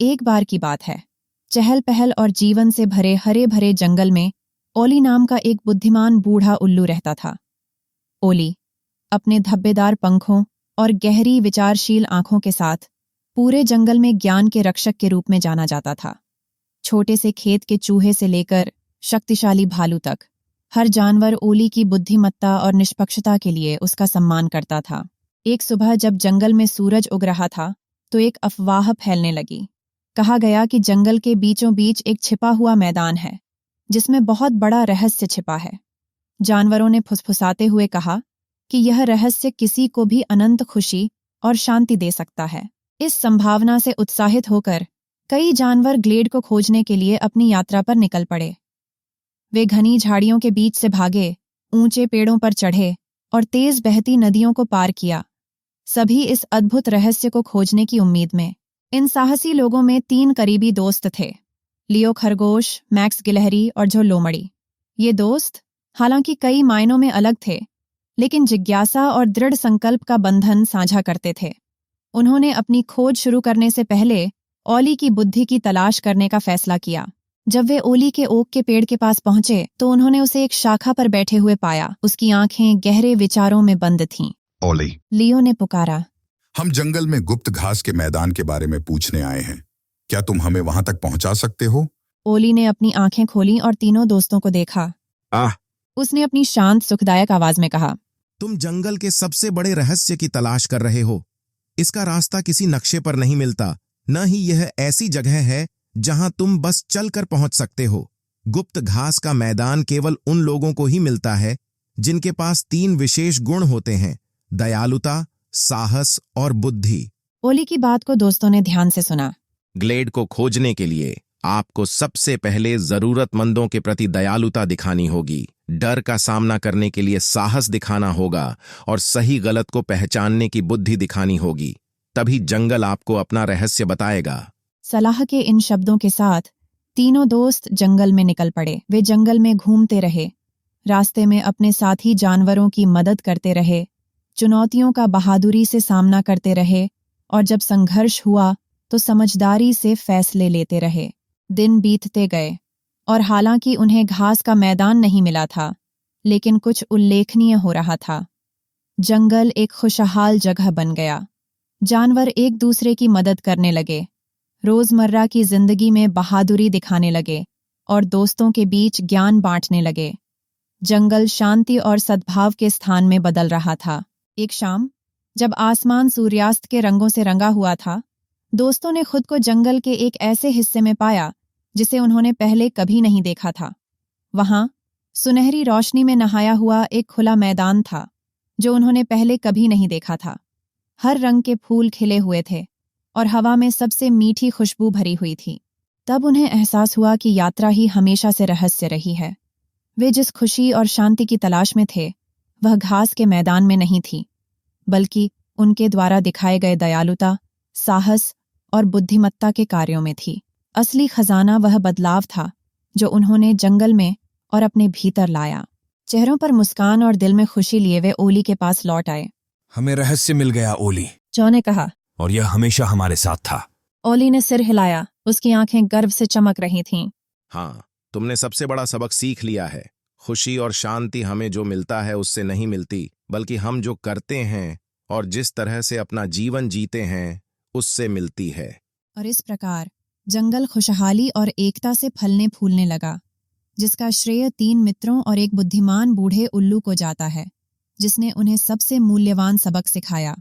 एक बार की बात है, चहल पहल और जीवन से भरे हरे भरे जंगल में ओली नाम का एक बुद्धिमान बूढ़ा उल्लू रहता था। ओली अपने धब्बेदार पंखों और गहरी विचारशील आंखों के साथ पूरे जंगल में ज्ञान के रक्षक के रूप में जाना जाता था। छोटे से खेत के चूहे से लेकर शक्तिशाली भालू तक हर जानवर ओली की बुद्धिमत्ता और निष्पक्षता के लिए उसका सम्मान करता था। एक सुबह जब जंगल में सूरज उग रहा था तो एक अफवाह फैलने लगी। कहा गया कि जंगल के बीचों बीच एक छिपा हुआ मैदान है जिसमें बहुत बड़ा रहस्य छिपा है। जानवरों ने फुसफुसाते हुए कहा कि यह रहस्य किसी को भी अनंत खुशी और शांति दे सकता है। इस संभावना से उत्साहित होकर कई जानवर ग्लेड को खोजने के लिए अपनी यात्रा पर निकल पड़े। वे घनी झाड़ियों के बीच से भागे, ऊंचे पेड़ों पर चढ़े और तेज बहती नदियों को पार किया, सभी इस अद्भुत रहस्य को खोजने की उम्मीद में। इन साहसी लोगों में 3 करीबी दोस्त थे, लियो खरगोश, मैक्स गिलहरी और जो लोमड़ी। ये दोस्त हालांकि कई मायनों में अलग थे, लेकिन जिज्ञासा और दृढ़ संकल्प का बंधन साझा करते थे। उन्होंने अपनी खोज शुरू करने से पहले ओली की बुद्धि की तलाश करने का फैसला किया। जब वे ओली के ओक के पेड़ के पास पहुंचे तो उन्होंने उसे एक शाखा पर बैठे हुए पाया। उसकी आंखें गहरे विचारों में बंद थीं। ओली, लियो ने पुकारा, हम जंगल में गुप्त घास के मैदान के बारे में पूछने आए हैं। क्या तुम हमें वहां तक पहुंचा सकते हो? ओली ने अपनी आंखें खोलीं और तीनों दोस्तों को देखा। उसने अपनी शांत सुखदायक आवाज में कहा, तुम जंगल के सबसे बड़े रहस्य की तलाश कर रहे हो। इसका रास्ता किसी नक्शे पर नहीं मिलता, न ही यह ऐसी जगह है जहां तुम बस चलकर पहुंच सकते हो। गुप्त घास का मैदान केवल उन लोगों को ही मिलता है जिनके पास 3 विशेष गुण होते हैं: दयालुता, साहस और बुद्धि। ओली की बात को दोस्तों ने ध्यान से सुना। ग्लेड को खोजने के लिए आपको सबसे पहले जरूरतमंदों के प्रति दयालुता दिखानी होगी, डर का सामना करने के लिए साहस दिखाना होगा और सही गलत को पहचानने की बुद्धि दिखानी होगी। तभी जंगल आपको अपना रहस्य बताएगा। सलाह के इन शब्दों के साथ तीनों दोस्त जंगल में निकल पड़े। वे जंगल में घूमते रहे, रास्ते में अपने साथी जानवरों की मदद करते रहे, चुनौतियों का बहादुरी से सामना करते रहे और जब संघर्ष हुआ तो समझदारी से फैसले लेते रहे। दिन बीतते गए और हालांकि उन्हें घास का मैदान नहीं मिला था, लेकिन कुछ उल्लेखनीय हो रहा था। जंगल एक खुशहाल जगह बन गया। जानवर एक दूसरे की मदद करने लगे, रोजमर्रा की जिंदगी में बहादुरी दिखाने लगे और दोस्तों के बीच ज्ञान बांटने लगे। जंगल शांति और सद्भाव के स्थान में बदल रहा था। एक शाम जब आसमान सूर्यास्त के रंगों से रंगा हुआ था, दोस्तों ने खुद को जंगल के एक ऐसे हिस्से में पाया जिसे उन्होंने पहले कभी नहीं देखा था। वहां सुनहरी रोशनी में नहाया हुआ एक खुला मैदान था जो उन्होंने पहले कभी नहीं देखा था। हर रंग के फूल खिले हुए थे और हवा में सबसे मीठी खुशबू भरी हुई थी। तब उन्हें एहसास हुआ कि यात्रा ही हमेशा से रहस्य रही है। वे जिस खुशी और शांति की तलाश में थे वह घास के मैदान में नहीं थी, बल्कि उनके द्वारा दिखाए गए दयालुता, साहस और बुद्धिमत्ता के कार्यों में थी। असली खजाना वह बदलाव था जो उन्होंने जंगल में और अपने भीतर लाया। चेहरों पर मुस्कान और दिल में खुशी लिए वे ओली के पास लौट आए। हमें रहस्य मिल गया ओली, जो ने कहा, और यह हमेशा हमारे साथ था। ओली ने सिर हिलाया, उसकी आंखें गर्व से चमक रही थीं। हाँ, तुमने सबसे बड़ा सबक सीख लिया है। खुशी और शांति हमें जो मिलता है उससे नहीं मिलती, बल्कि हम जो करते हैं और जिस तरह से अपना जीवन जीते हैं उससे मिलती है। और इस प्रकार जंगल खुशहाली और एकता से फलने फूलने लगा, जिसका श्रेय 3 मित्रों और एक बुद्धिमान बूढ़े उल्लू को जाता है, जिसने उन्हें सबसे मूल्यवान सबक सिखाया।